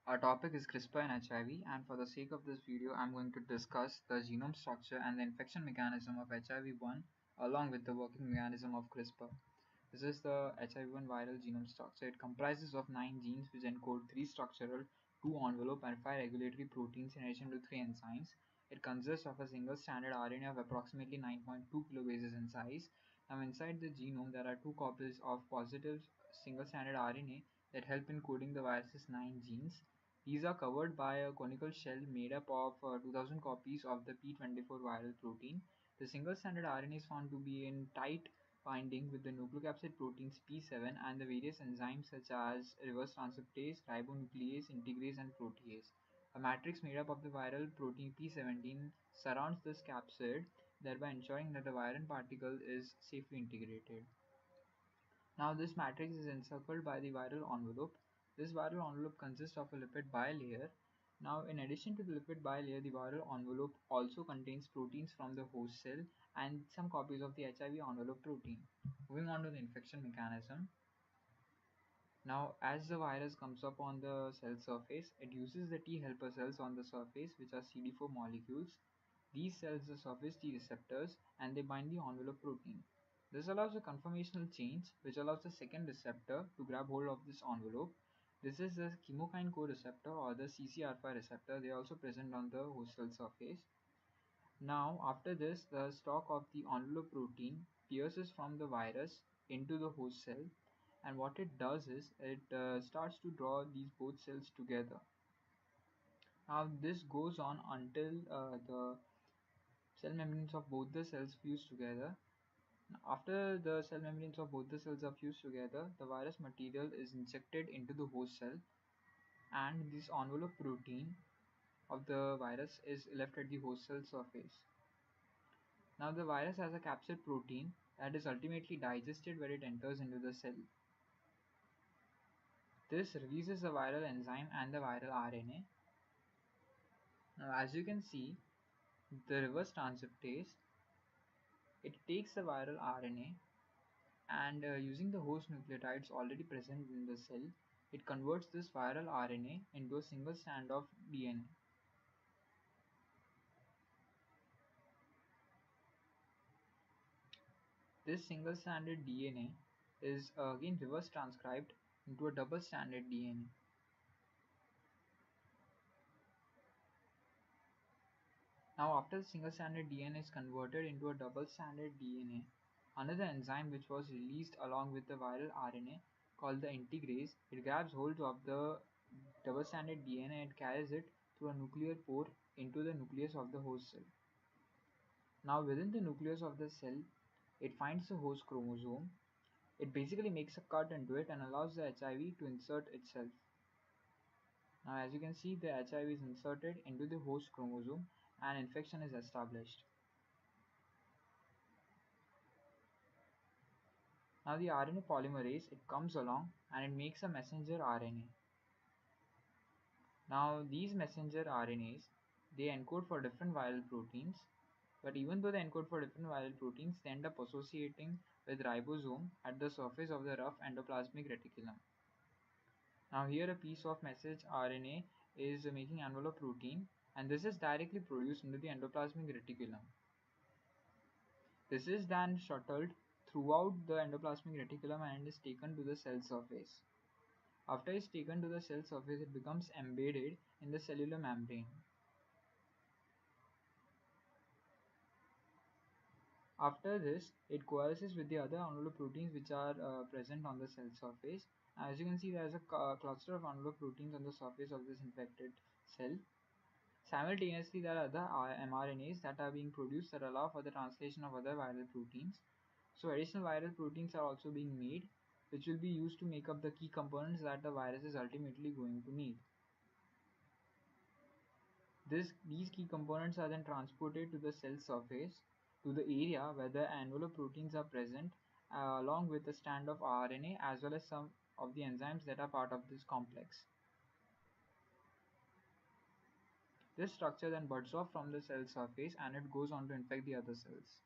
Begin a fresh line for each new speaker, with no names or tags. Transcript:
Our topic is CRISPR and HIV, and for the sake of this video, I'm going to discuss the genome structure and the infection mechanism of HIV-1 along with the working mechanism of CRISPR. This is the HIV-1 viral genome structure. It comprises of 9 genes which encode 3 structural, 2 envelope, and 5 regulatory proteins in addition to 3 enzymes. It consists of a single stranded RNA of approximately 9.2 kilobases in size. Now, inside the genome, there are 2 copies of positive single stranded RNA that help in coding the virus's 9 genes. These are covered by a conical shell made up of 2000 copies of the P24 viral protein. The single stranded RNA is found to be in tight binding with the nucleocapsid proteins P7 and the various enzymes such as reverse transcriptase, ribonuclease, integrase, and protease. A matrix made up of the viral protein P17 surrounds this capsid, thereby ensuring that the viral particle is safely integrated. Now this matrix is encircled by the viral envelope. This viral envelope consists of a lipid bilayer. Now in addition to the lipid bilayer, the viral envelope also contains proteins from the host cell and some copies of the HIV envelope protein. Moving on to the infection mechanism. Now as the virus comes up on the cell surface, it uses the T helper cells on the surface, which are CD4 molecules. These cells are surface T receptors and they bind the envelope protein. This allows a conformational change which allows the second receptor to grab hold of this envelope. This is the chemokine co-receptor or the CCR5 receptor. They are also present on the host cell surface. Now after this, the stalk of the envelope protein pierces from the virus into the host cell, and what it does is it starts to draw these both cells together. Now this goes on until the cell membranes of both the cells fuse together. After the cell membranes of both the cells are fused together, the virus material is injected into the host cell, and this envelope protein of the virus is left at the host cell surface. Now the virus has a capsid protein that is ultimately digested when it enters into the cell. This releases the viral enzyme and the viral RNA. Now as you can see, the reverse transcriptase, it takes the viral RNA and using the host nucleotides already present in the cell, it converts this viral RNA into a single strand of DNA. This single stranded DNA is again reverse transcribed into a double stranded DNA. Now after the single stranded DNA is converted into a double stranded DNA, another enzyme which was released along with the viral RNA called the integrase, it grabs hold of the double stranded DNA and carries it through a nuclear pore into the nucleus of the host cell. Now within the nucleus of the cell, it finds the host chromosome. It basically makes a cut into it and allows the HIV to insert itself. Now as you can see, the HIV is inserted into the host chromosome and infection is established. Now the RNA polymerase, it comes along and it makes a messenger RNA. Now these messenger RNAs, they encode for different viral proteins, but even though they encode for different viral proteins, they end up associating with ribosome at the surface of the rough endoplasmic reticulum. Now here a piece of message RNA is making envelope protein, and this is directly produced into the endoplasmic reticulum. This is then shuttled throughout the endoplasmic reticulum and is taken to the cell surface. After it's taken to the cell surface, it becomes embedded in the cellular membrane. After this, it coalesces with the other envelope proteins which are present on the cell surface. As you can see, there is a cluster of envelope proteins on the surface of this infected cell. Simultaneously, there are other mRNAs that are being produced that allow for the translation of other viral proteins. So additional viral proteins are also being made, which will be used to make up the key components that the virus is ultimately going to need. These key components are then transported to the cell surface, to the area where the envelope proteins are present, along with a strand of RNA as well as some of the enzymes that are part of this complex. This structure then buds off from the cell surface and it goes on to infect the other cells.